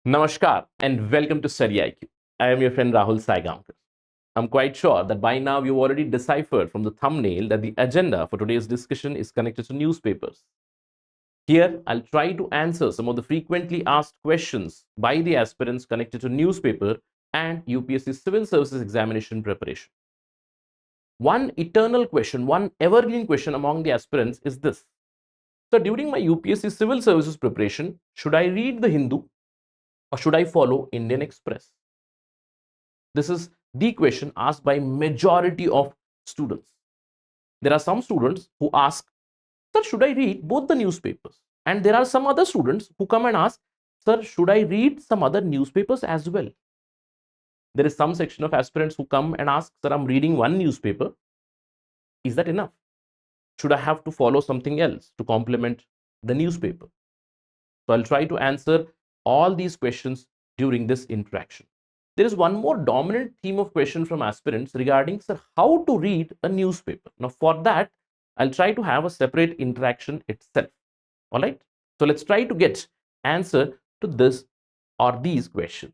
Namaskar and welcome to StudyIQ. I am your friend Rahul Saigaonker. I'm quite sure that by now you've already deciphered from the thumbnail that the agenda for today's discussion is connected to newspapers. Here, I'll try to answer some of the frequently asked questions by the aspirants connected to newspaper and UPSC Civil Services examination preparation. One eternal question, one evergreen question among the aspirants is this. So, during my UPSC Civil Services preparation, should I read the Hindu or should I follow Indian Express? This is the question asked by majority of students. There are some students who ask, sir, should I read both the newspapers? And there are some other students who come and ask, sir, should I read some other newspapers as well? There is some section of aspirants who come and ask, sir, I'm reading one newspaper. Is that enough? Should I have to follow something else to complement the newspaper? So I'll try to answer all these questions during this interaction. There is one more dominant theme of question from aspirants regarding, sir, how to read a newspaper. Now, for that, I'll try to have a separate interaction itself. All right. So let's try to get answer to this or these questions.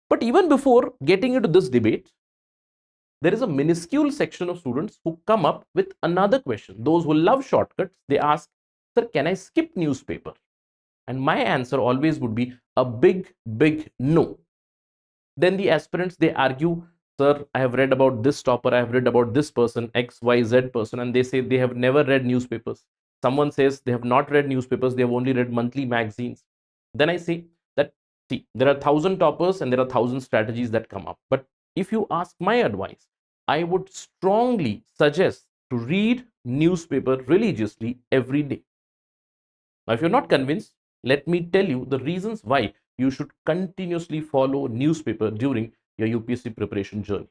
But even before getting into this debate, there is a minuscule section of students who come up with another question. Those who love shortcuts, they ask, sir, can I skip newspaper? And my answer always would be a big no. Then the aspirants, they argue, sir, I have read about this topper, I have read about this person, XYZ person, and they say they have never read newspapers. Someone says they have not read newspapers, they have only read monthly magazines. Then I say that, see, there are 1,000 toppers and there are 1,000 strategies that come up. But if you ask my advice, I would strongly suggest to read newspaper religiously every day. Now, if you're not convinced, let me tell you the reasons why you should continuously follow newspaper during your UPSC preparation journey.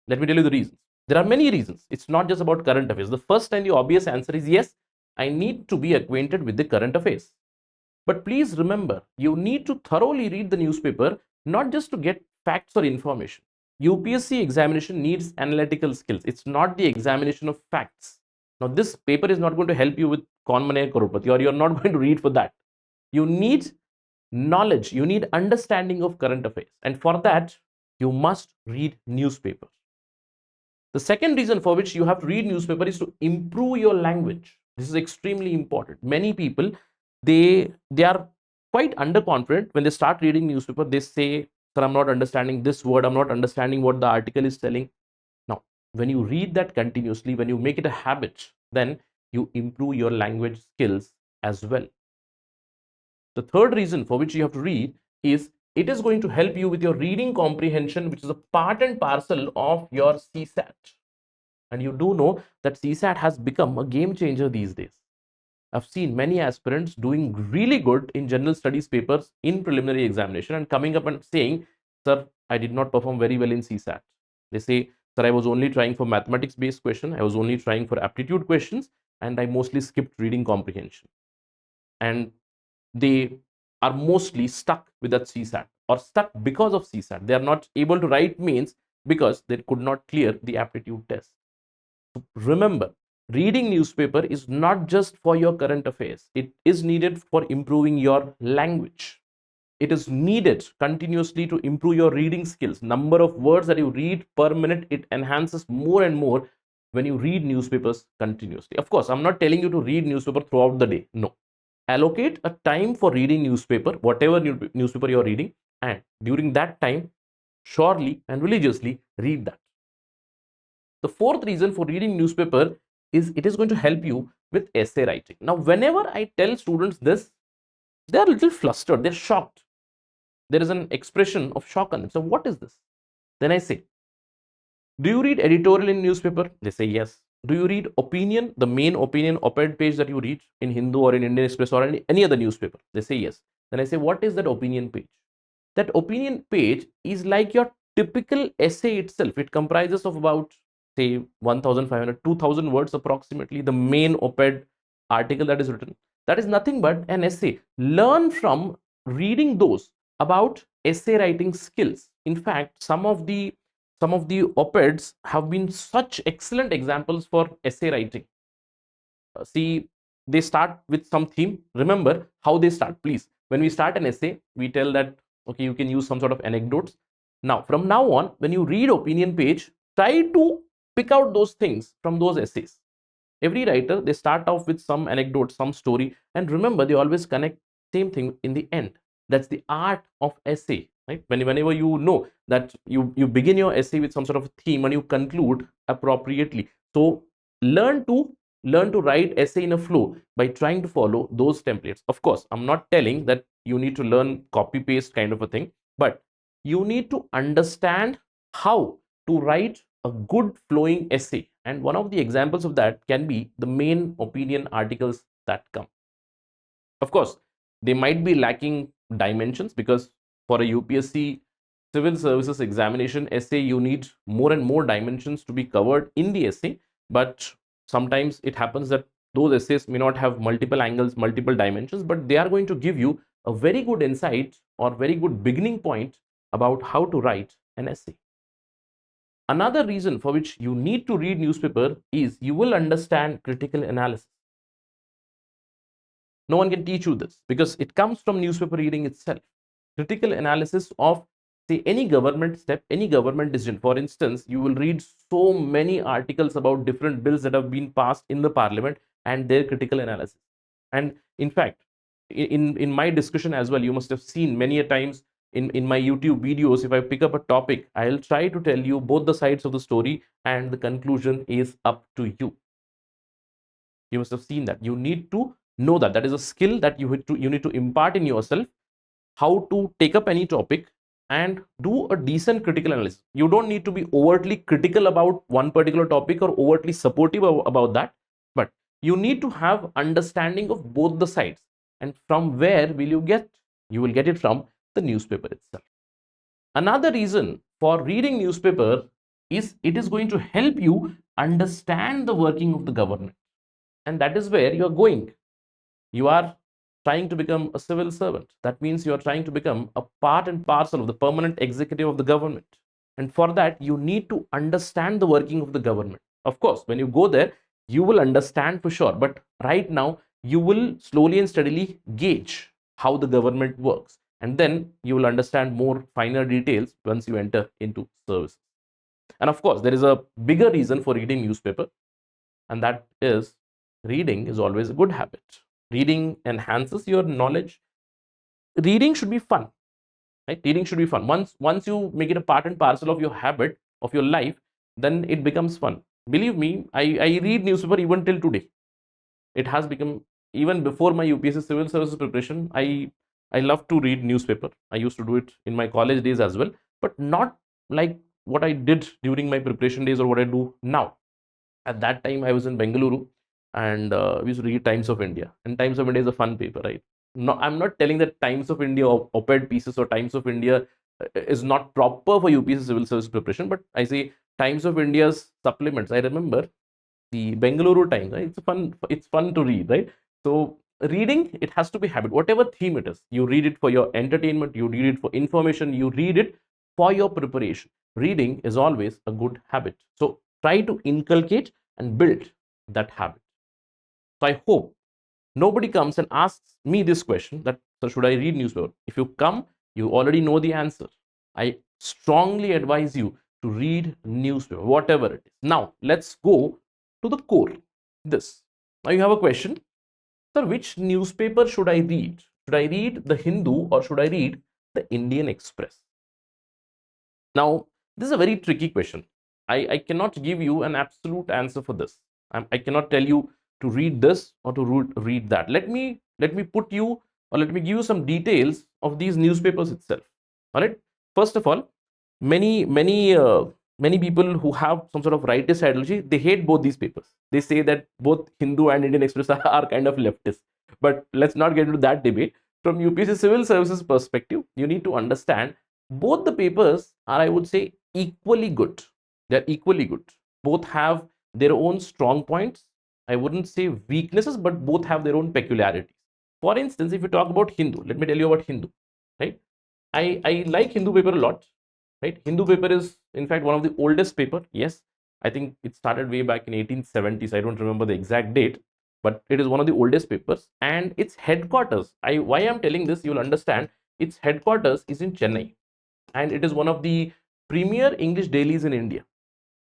Let me tell you the reasons. There are many reasons. It's not just about current affairs. The first and the obvious answer is yes, I need to be acquainted with the current affairs. But please remember, you need to thoroughly read the newspaper, not just to get facts or information. UPSC examination needs analytical skills. It's not the examination of facts. Now, this paper is not going to help you with Kaun Banega Crorepati, or you're not going to read for that. You need knowledge, you need understanding of current affairs, and for that you must read newspapers. The second reason for which you have to read newspaper is to improve your language. This is extremely important. Many people, they are quite underconfident when they start reading newspaper. They say, sir, I'm not understanding this word, I'm not understanding what the article is telling. Now, when you read that continuously, when you make it a habit, then you improve your language skills as well. The third reason for which you have to read is it is going to help you with your reading comprehension, which is a part and parcel of your CSAT. And you do know that CSAT has become a game changer these days. I've seen many aspirants doing really good in general studies papers in preliminary examination and coming up and saying, sir, I did not perform very well in CSAT. They say, sir, I was only trying for mathematics based question, I was only trying for aptitude questions, and I mostly skipped reading comprehension. And they are mostly stuck with that CSAT, or stuck because of CSAT. They are not able to write mains because they could not clear the aptitude test. So remember, reading newspaper is not just for your current affairs. It is needed for improving your language. It is needed continuously to improve your reading skills. Number of words that you read per minute, it enhances more and more when you read newspapers continuously. Of course, I'm not telling you to read newspaper throughout the day. No. Allocate a time for reading newspaper, whatever newspaper you're reading, and during that time, surely and religiously read that. The fourth reason for reading newspaper is it is going to help you with essay writing. Now, whenever I tell students this, they're a little flustered, they're shocked. There is an expression of shock on them. So what is this? Then I say, do you read editorial in newspaper? They say yes. Do you read opinion, the main opinion op-ed page that you read in Hindu or in Indian Express or any other newspaper? They say yes. Then I say, what is that opinion page? That opinion page is like your typical essay itself. It comprises of about, say, 1,500, 2,000 words approximately, the main op-ed article that is written. That is nothing but an essay. Learn from reading those about essay writing skills. In fact, some of the op-eds have been such excellent examples for essay writing. See, they start with some theme. Remember how they start, please. When we start an essay, we tell that Okay, you can use some sort of anecdotes. Now, from now on, when you read opinion page, try to pick out those things from those essays. Every writer, they start off with some anecdote, some story, and remember, they always connect same thing in the end. That's the art of essay, right? Whenever you know that you begin your essay with some sort of theme and you conclude appropriately. So learn to write essay in a flow by trying to follow those templates. Of course, I'm not telling that you need to learn copy paste kind of a thing, but you need to understand how to write a good flowing essay, and one of the examples of that can be the main opinion articles that come. Of course, they might be lacking dimensions, because for a UPSC civil services examination essay, you need more and more dimensions to be covered in the essay. But sometimes it happens that those essays may not have multiple angles, multiple dimensions, but they are going to give you a very good insight or very good beginning point about how to write an essay. Another reason for which you need to read newspaper is you will understand critical analysis. No one can teach you this because it comes from newspaper reading itself. Critical analysis of, say, any government step, any government decision. For instance, you will read so many articles about different bills that have been passed in the parliament and their critical analysis. And in fact, in my discussion as well, you must have seen many a times in my YouTube videos, if I pick up a topic, I'll try to tell you both the sides of the story, and the conclusion is up to you. You must have seen that. You need to know that. That is a skill that you need to impart in yourself, how to take up any topic and do a decent critical analysis. You don't need to be overtly critical about one particular topic or overtly supportive about that, but you need to have understanding of both the sides. And from where will you get? You will get it from the newspaper itself. Another reason for reading newspaper is it is going to help you understand the working of the government. And that is where you are going. You are trying to become a civil servant. That means you are trying to become a part and parcel of the permanent executive of the government. And for that, you need to understand the working of the government. Of course, when you go there, you will understand for sure. But right now, you will slowly and steadily gauge how the government works. And then you will understand more finer details once you enter into service. And of course, there is a bigger reason for reading newspaper, and that is reading is always a good habit. Reading enhances your knowledge. Reading should be fun, right? Reading should be fun. Once you make it a part and parcel of your habit, of your life, then it becomes fun. Believe me, I read newspaper even till today. It has become, even before my UPSC civil services preparation, I love to read newspaper. I used to do it in my college days as well, but not like what I did during my preparation days or what I do now. At that time, I was in Bengaluru, and we used to read Times of India. And Times of India is a fun paper, right? No, I'm not telling that Times of India op-ed pieces or Times of India is not proper for UPSC civil service preparation, but I say Times of India's supplements. I remember the Bengaluru Times. Right? It's fun to read, right? So reading, it has to be habit. Whatever theme it is, you read it for your entertainment, you read it for information, you read it for your preparation. Reading is always a good habit. So try to inculcate and build that habit. So I hope nobody comes and asks me this question that, so should I read newspaper? If you come, you already know the answer. I strongly advise you to read newspaper, whatever it is. Now let's go to the core. This. Now you have a question. Sir, which newspaper should I read? Should I read the Hindu or should I read the Indian Express? Now, this is a very tricky question. I cannot give you an absolute answer for this. I cannot tell you to read this or to read that. Let me put you, or let me give you some details of these newspapers itself. All right. First of all, many people who have some sort of rightist ideology, they hate both these papers. They say that both Hindu and Indian Express are kind of leftist. But let's not get into that debate. From UPSC civil services perspective, you need to understand both the papers are, I would say, equally good. They're equally good. Both have their own strong points. I wouldn't say weaknesses, but both have their own peculiarities. For instance, if you talk about Hindu, let me tell you about Hindu, right? I like Hindu paper a lot, right? Hindu paper is, in fact, one of the oldest paper. Yes, I think it started way back in 1870s. I don't remember the exact date, but it is one of the oldest papers, and its headquarters. Why I'm telling this, you'll understand. its headquarters is in Chennai, and it is one of the premier English dailies in India.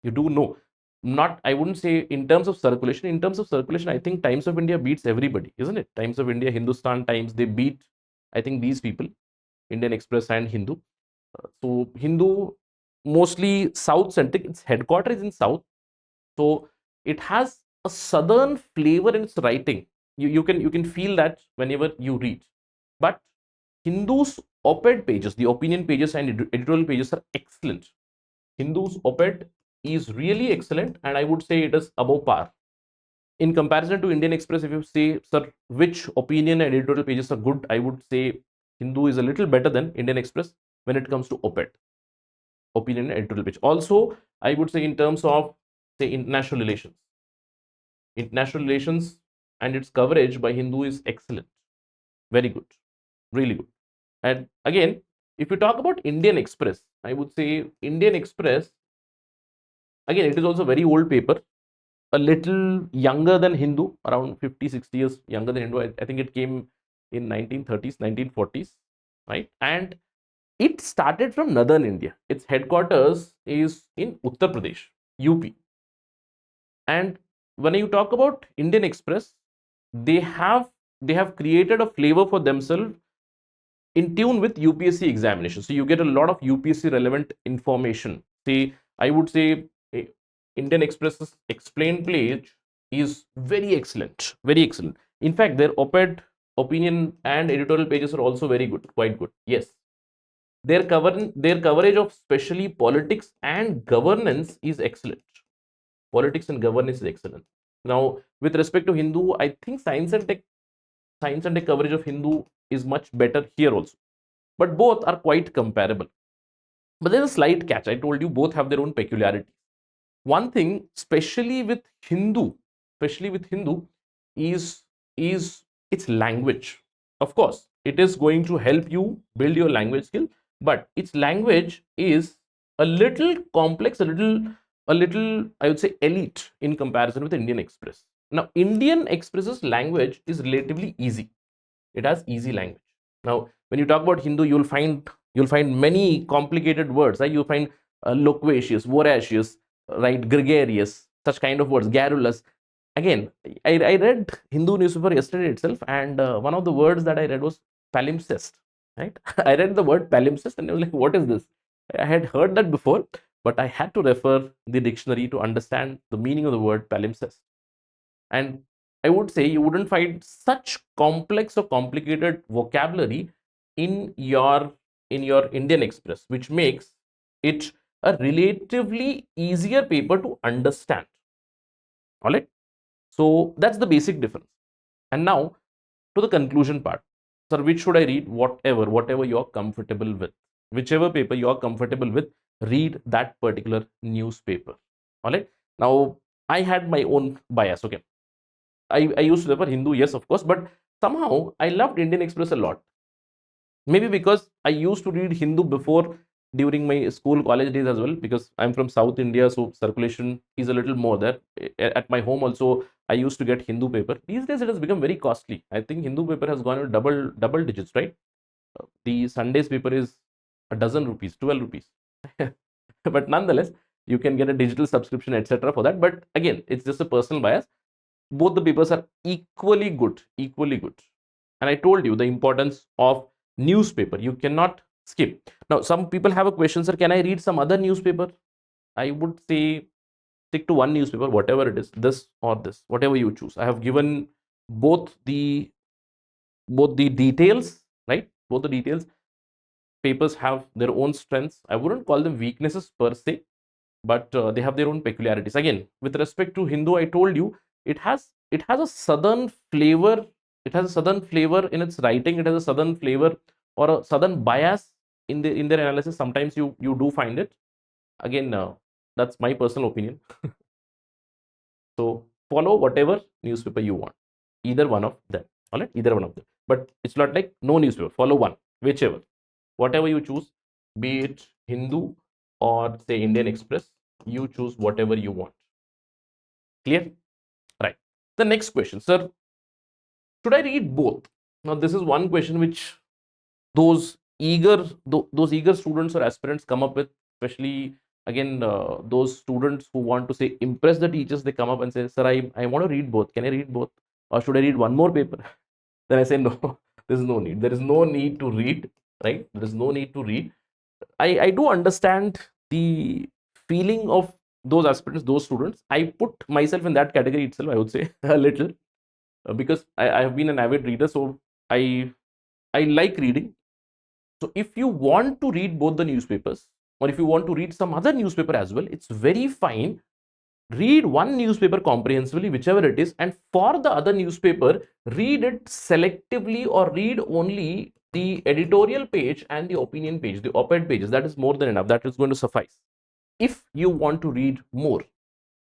You do know, not, I wouldn't say in terms of circulation. In terms of circulation, I think Times of India beats everybody, isn't it? Times of India, Hindustan Times, they beat, I think, these people, Indian Express and Hindu. So Hindu, mostly South centric. Its headquarters is in South, so it has a southern flavor in its writing. You can feel that whenever you read. But Hindu's op-ed pages, the opinion pages and editorial pages are excellent. Hindu's op-ed is really excellent, and I would say it is above par. In comparison to Indian Express, if you say, sir, which opinion and editorial pages are good, I would say Hindu is a little better than Indian Express when it comes to op-ed, opinion and editorial page. Also, I would say in terms of, say, international relations and its coverage by Hindu is excellent, very good, really good. And again, if you talk about Indian Express, I would say Indian Express, again, it is also very old paper, a little younger than Hindu, around 50-60 years younger than Hindu. I think it came in 1930s, 1940s, right? And it started from northern India. Its headquarters is in Uttar Pradesh, UP. And when you talk about Indian Express, they have created a flavor for themselves in tune with UPSC examination. So you get a lot of UPSC relevant information. See, I would say Indian Express's explained page is very excellent, very excellent. In fact, their op-ed, opinion and editorial pages are also very good, quite good. Yes, their coverage of especially politics and governance is excellent. Politics and governance is excellent. Now, with respect to Hindu, I think science and tech coverage of Hindu is much better here also. But both are quite comparable. But there's a slight catch. I told you both have their own peculiarities. One thing, especially with Hindu, is its language. Of course, it is going to help you build your language skill, but its language is a little complex, a little, I would say, elite in comparison with Indian Express. Now, Indian Express's language is relatively easy. It has easy language. Now, when you talk about Hindu, you'll find many complicated words. Right? You'll find loquacious, voracious, right, gregarious, such kind of words, garrulous. Again, I read Hindu newspaper yesterday itself, and one of the words that I read was palimpsest. Right? I read the word palimpsest, and I was like, "What is this?" I had heard that before, but I had to refer the dictionary to understand the meaning of the word palimpsest. And I would say you wouldn't find such complex or complicated vocabulary in your Indian Express, which makes it a relatively easier paper to understand. All right. So that's the basic difference. And now to the conclusion part. Sir, which should I read? Whatever you're comfortable with. Whichever paper you're comfortable with, read that particular newspaper. All right. Now, I had my own bias. Okay. I used to refer Hindu, yes, of course, but somehow I loved Indian Express a lot. Maybe because I used to read Hindu before, during my school, college days as well, because I'm from South India, so circulation is a little more there. At my home also, I used to get Hindu paper. These days, it has become very costly. I think Hindu paper has gone to double digits, right? The Sunday's paper is a dozen rupees, 12 rupees. But nonetheless, you can get a digital subscription, etc. for that. But again, it's just a personal bias. Both the papers are equally good. And I told you the importance of newspaper. You cannot skip. Now, some people have a question, sir, can I read some other newspaper? I would say stick to one newspaper, whatever it is, this or this, whatever you choose. I have given both the details, right? Both the details. Papers have their own strengths. I wouldn't call them weaknesses per se, but they have their own peculiarities. Again, with respect to Hindu, I told you it has a southern flavor. It has a southern flavor in its writing. It has a southern flavor or a southern bias in their analysis. Sometimes you do find it. Again, that's my personal opinion. So follow whatever newspaper you want, either one of them. All right, either one of them. But it's not like no newspaper. Follow one, whichever, whatever you choose, be it Hindu or say Indian Express. You choose whatever you want. Clear? Right. The next question, sir, should I read both? Now, this is one question which those those eager students or aspirants come up with, especially again those students who want to say impress the teachers, they come up and say, sir, I want to read both, can I read both, or should I read one more paper? Then I say no. There is no need, there is no need to read, right? There is no need to read. I do understand the feeling of those aspirants, those students. I put myself in that category itself, I would say, a little, because I have been an avid reader, so I like reading. So if you want to read both the newspapers, or if you want to read some other newspaper as well, it's very fine. Read one newspaper comprehensively, whichever it is, and for the other newspaper, read it selectively, or read only the editorial page and the opinion page, the op-ed pages. That is more than enough. That is going to suffice if you want to read more.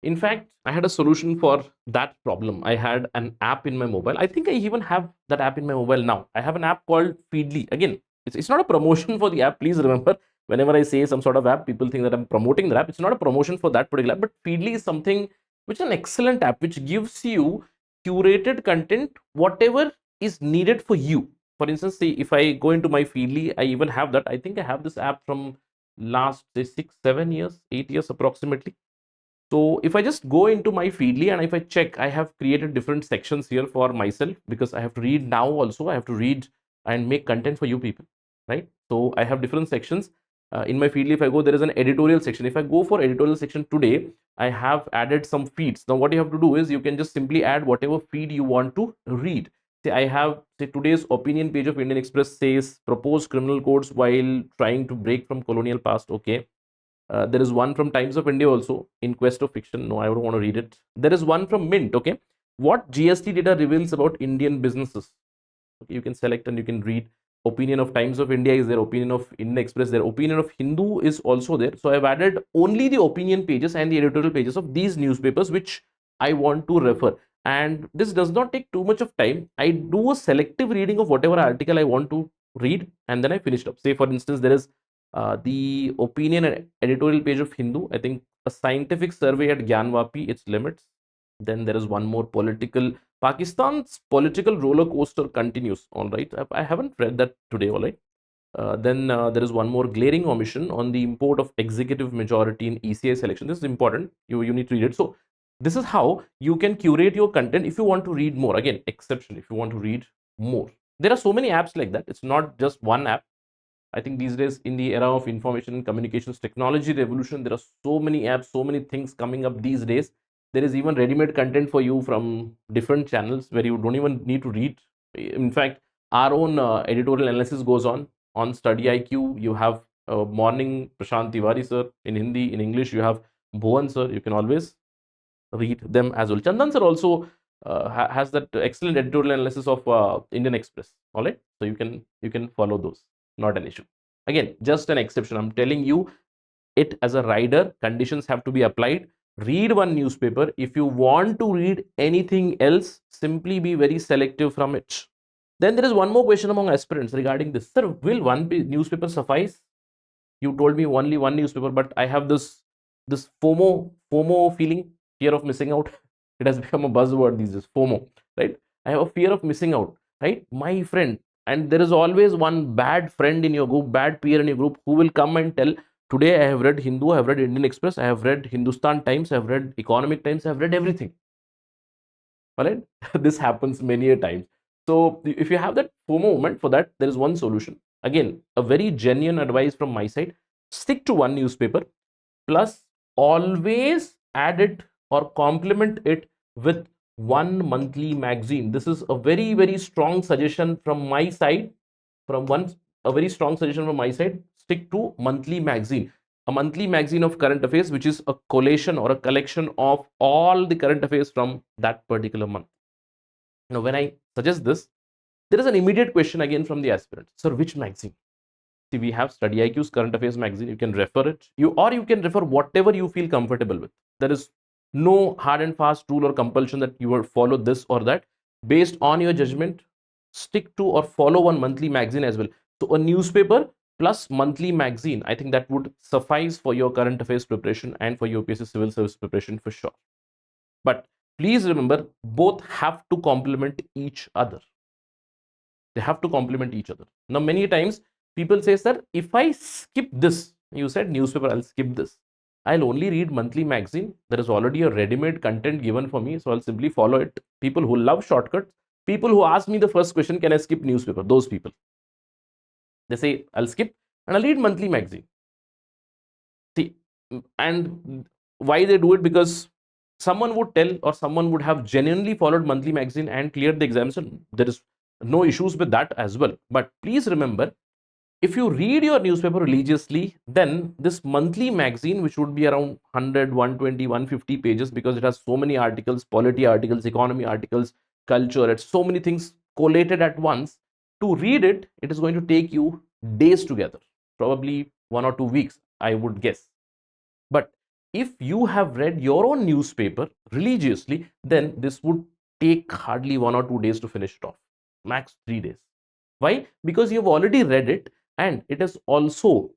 In fact, I had a solution for that problem. I had an app in my mobile. I think I even have that app in my mobile now. I have an app called Feedly. Again, it's not a promotion for the app. Please remember, whenever I say some sort of app, people think that I'm promoting the app. It's not a promotion for that particular app, but Feedly is something which is an excellent app which gives you curated content, whatever is needed for you. For instance, see, if I go into my Feedly, I even have that. I think I have this app from last, say, 6, 7 years, 8 years approximately. So if I just go into my Feedly and if I check, I have created different sections here for myself, because I have to read now also. I have to read and make content for you people, right? So I have different sections. In my Feedly, if I go, there is an editorial section. If I go for editorial section today, I have added some feeds. Now what you have to do is you can just simply add whatever feed you want to read. Say I have, say, today's opinion page of Indian Express says proposed criminal codes while trying to break from colonial past. Okay. There is one from Times of India also, In Quest of Fiction. No, I don't want to read it. There is one from Mint. Okay. What GST data reveals about Indian businesses? Okay, you can select and you can read. Opinion of Times of India is there. Opinion of Indian Express there. Opinion of Hindu is also there. So I've added only the opinion pages and the editorial pages of these newspapers which I want to refer. And this does not take too much of time. I do a selective reading of whatever article I want to read, and then I finish it up. Say, for instance, there is the opinion and editorial page of Hindu. I think a scientific survey at Gyanvapi, its limits. Then there is one more political. Pakistan's political roller coaster continues. All right, I haven't read that today. All right. Then there is one more glaring omission on the import of executive majority in ECI selection. This is important. You need to read it. So this is how you can curate your content if you want to read more. Again, exception if you want to read more. There are so many apps like that. It's not just one app. I think these days, in the era of information and communications technology revolution, there are so many apps, so many things coming up these days. There is even ready-made content for you from different channels where you don't even need to read. In fact, our own editorial analysis goes on StudyIQ. You have morning Prashant Tiwari sir in Hindi. In English, you have Bhuvan sir. You can always read them as well. Chandan sir also has that excellent editorial analysis of Indian Express. All right, so you can follow those. Not an issue. Again, just an exception. I'm telling you, it as a rider, conditions have to be applied. Read one newspaper. If you want to read anything else, simply be very selective from it. Then there is one more question among aspirants regarding this. Sir, will one newspaper suffice? You told me only one newspaper, but I have this FOMO feeling, fear of missing out. It has become a buzzword these days, FOMO, right? I have a fear of missing out, right? My friend, and there is always one bad friend in your group, bad peer in your group, who will come and tell, today I have read Hindu, I have read Indian Express, I have read Hindustan Times, I have read Economic Times, I have read everything. All right. This happens many a times. So if you have that FOMO moment, for that there is one solution. Again, a very genuine advice from my side: stick to one newspaper, plus always add it or complement it with one monthly magazine. This is a very strong suggestion from my side. A very strong suggestion from my side: stick to monthly magazine. A monthly magazine of current affairs, which is a collation or a collection of all the current affairs from that particular month. Now, when I suggest this, there is an immediate question again from the aspirant: sir, which magazine? See, we have StudyIQ's current affairs magazine. You can refer it, you can refer whatever you feel comfortable with. There is no hard and fast rule or compulsion that you will follow this or that. Based on your judgment, stick to or follow one monthly magazine as well. So a newspaper plus monthly magazine, I think that would suffice for your current affairs preparation and for your UPSC civil service preparation for sure. But please remember, both have to complement each other. They have to complement each other. Now, many times people say, sir, if I skip this, you said newspaper, I'll skip this. I'll only read monthly magazine. There is already a ready-made content given for me, so I'll simply follow it. People who love shortcuts, people who ask me the first question, can I skip newspaper? Those people. They say, I'll skip and I'll read monthly magazine. See, and why they do it? Because someone would tell, or someone would have genuinely followed monthly magazine and cleared the examination. There is no issues with that as well. But please remember, if you read your newspaper religiously, then this monthly magazine, which would be around 100, 120, 150 pages, because it has so many articles, polity articles, economy articles, culture, it's so many things collated at once. To read it, it is going to take you days together, probably 1 or 2 weeks, I would guess. But if you have read your own newspaper religiously, then this would take hardly 1 or 2 days to finish it off, max 3 days. Why? Because you've already read it, and it is also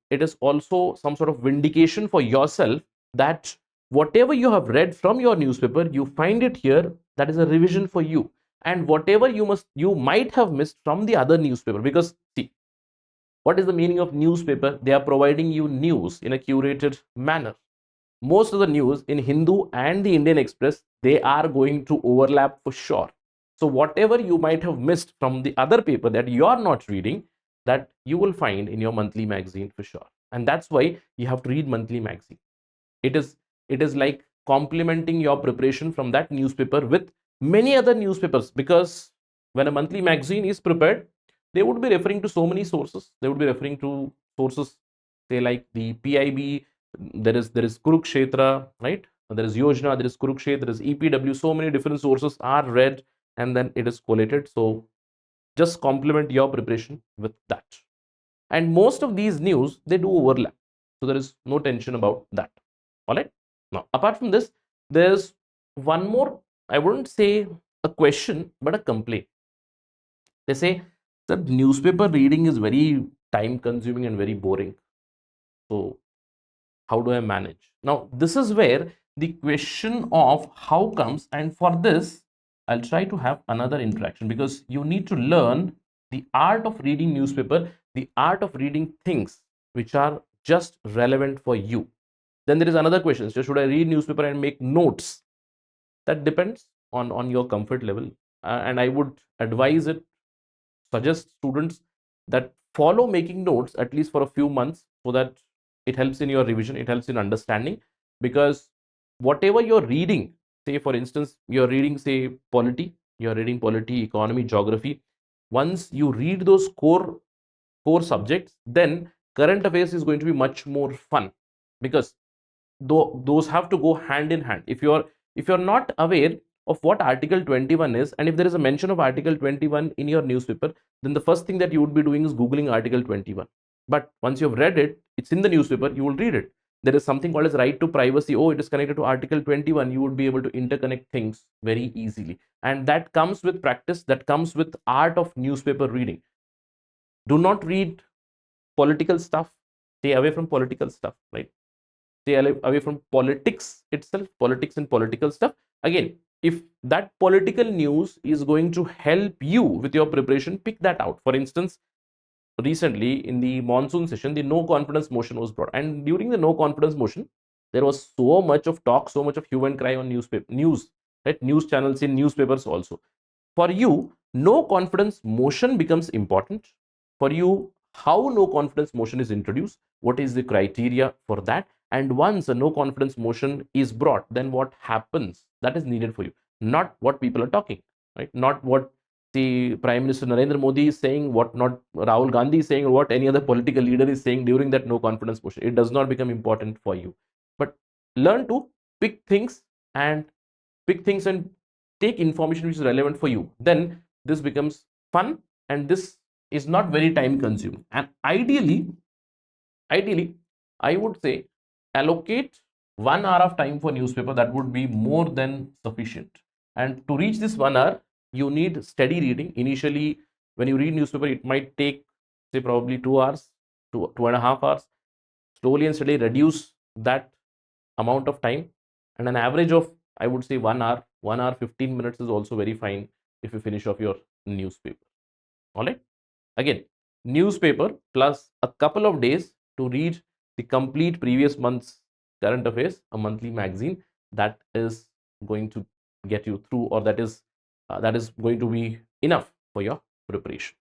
some sort of vindication for yourself that whatever you have read from your newspaper, you find it here. That is a revision for you, and whatever you might have missed from the other newspaper. Because see, what is the meaning of newspaper? They are providing you news in a curated manner. Most of the news in Hindu and the Indian Express, they are going to overlap for sure. So whatever you might have missed from the other paper that you are not reading, that you will find in your monthly magazine for sure. And that's why you have to read monthly magazine. It is like complementing your preparation from that newspaper with many other newspapers, because when a monthly magazine is prepared, they would be referring to so many sources. They would be referring to sources, say like the PIB, there is Kurukshetra, right? There is Yojana, there is Kurukshetra, there is EPW. So many different sources are read, and then it is collated. So just complement your preparation with that. And most of these news, they do overlap, so there is no tension about that. All right. Now, apart from this, there's one more, I wouldn't say a question, but a complaint. They say that newspaper reading is very time consuming and very boring. So how do I manage? Now, this is where the question of how comes, and for this, I'll try to have another interaction, because you need to learn the art of reading newspaper, the art of reading things which are just relevant for you. Then there is another question. So should I read newspaper and make notes? That depends on your comfort level. And I would advise it, suggest students that follow making notes at least for a few months, so that it helps in your revision, it helps in understanding. Because whatever you're reading, say for instance, you're reading, say, polity, economy, geography, once you read those core subjects, then current affairs is going to be much more fun, because those have to go hand in hand. If you're not aware of what article 21 is, and if there is a mention of article 21 in your newspaper, then the first thing that you would be doing is googling article 21. But once you've read it, it's in the newspaper, you will read it. There is something called as right to privacy. Oh, it is connected to article 21. You would be able to interconnect things very easily, and that comes with practice, that comes with art of newspaper reading. Do not read political stuff. Stay away from political stuff, right? Stay away from politics itself, politics and political stuff. Again, if that political news is going to help you with your preparation, pick that out. For instance, recently in the monsoon session, the no confidence motion was brought, and during the no confidence motion, there was so much of talk, so much of hue and cry on news, right? News channels, in newspapers also. For you, no confidence motion becomes important. For you, how no confidence motion is introduced, what is the criteria for that, and once a no confidence motion is brought, then what happens, that is needed for you. Not what people are talking, right? Not what the Prime Minister Narendra Modi is saying, what not Rahul Gandhi is saying, or what any other political leader is saying during that no confidence motion. It does not become important for you. But learn to pick things and take information which is relevant for you. Then this becomes fun, and this is not very time consuming. And ideally, I would say allocate 1 hour of time for newspaper. That would be more than sufficient. And to reach this 1 hour, you need steady reading. Initially, when you read newspaper, it might take, say, probably 2 hours, 2.5 hours. Slowly and steadily reduce that amount of time, and an average of, I would say, 1 hour, 1 hour 15 minutes is also very fine if you finish off your newspaper. All right. Again, newspaper plus a couple of days to read the complete previous month's current affairs, a monthly magazine, that is going to get you through, or that is going to be enough for your preparation.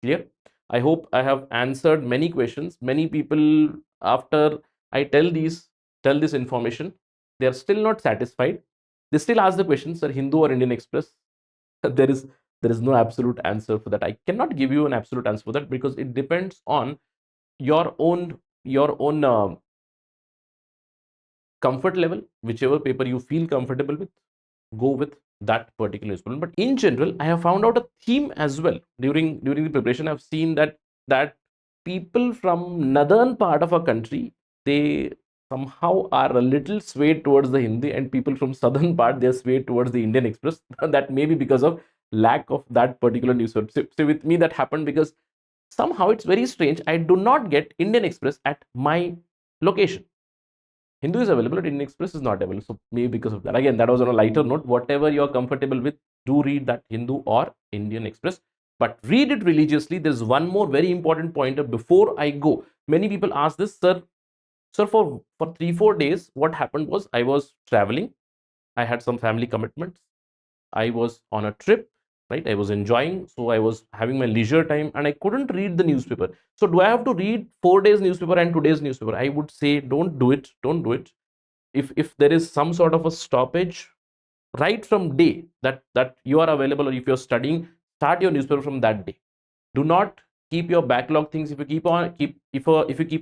Clear? I hope I have answered many questions. Many people, after I tell this information, they are still not satisfied. They still ask the question, sir, Hindu or Indian Express? there is there is no absolute answer for that. I cannot give you an absolute answer for that, because it depends on your own comfort level. Whichever paper you feel comfortable with, go with that particular newspaper. But in general, I have found out a theme as well during the preparation. I've seen that people from northern part of our country, they somehow are a little swayed towards the Hindi, and people from southern part, they're swayed towards the Indian Express. That may be because of lack of that particular newspaper. So with me, that happened because somehow it's very strange. I do not get Indian Express at my location. Hindu is available, but Indian Express is not available. So maybe because of that. Again, that was on a lighter note. Whatever you're comfortable with, do read that Hindu or Indian Express, but read it religiously. There's one more very important pointer before I go. Many people ask this, sir, for 3-4 days, what happened was I was traveling. I had some family commitments. I was on a trip, right? I was enjoying, so I was having my leisure time, and I couldn't read the newspaper. So do I have to read 4 days newspaper and today's newspaper? I would say don't do it. Don't do it. If there is some sort of a stoppage right from day that you are available, or if you're studying, start your newspaper from that day. Do not keep your backlog things. If you keep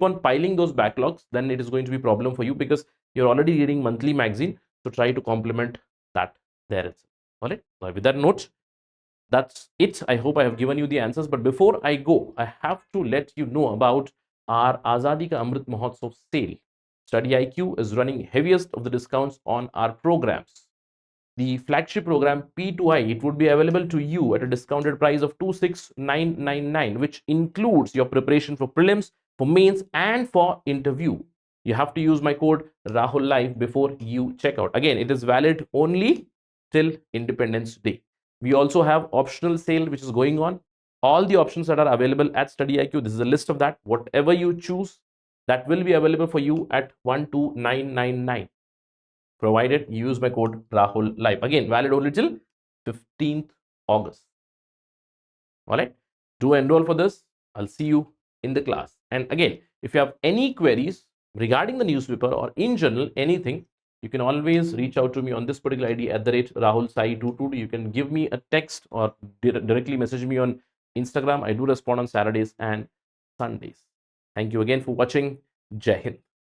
on piling those backlogs, then it is going to be a problem for you, because you're already reading monthly magazine. So try to complement that there itself. All right, now with that note, that's it. I hope I have given you the answers, but before I go, I have to let you know about our Azadi Ka Amrit Mahotsav sale. StudyIQ is running heaviest of the discounts on our programs. The flagship program P2I, it would be available to you at a discounted price of 26,999, which includes your preparation for prelims, for mains, and for interview. You have to use my code Rahul Live before you check out. Again, it is valid only till Independence Day. We also have optional sale which is going on. All the options that are available at StudyIQ, this is a list of that. Whatever you choose, that will be available for you at 12,999, provided you use my code Rahul Live. Again, valid only till 15th August. All right, do enroll for this. I'll see you in the class. And again, if you have any queries regarding the newspaper or in general anything, you can always reach out to me on this particular ID at Rahul Sai22. You can give me a text or directly message me on Instagram. I do respond on Saturdays and Sundays. Thank you again for watching. Jai Hind.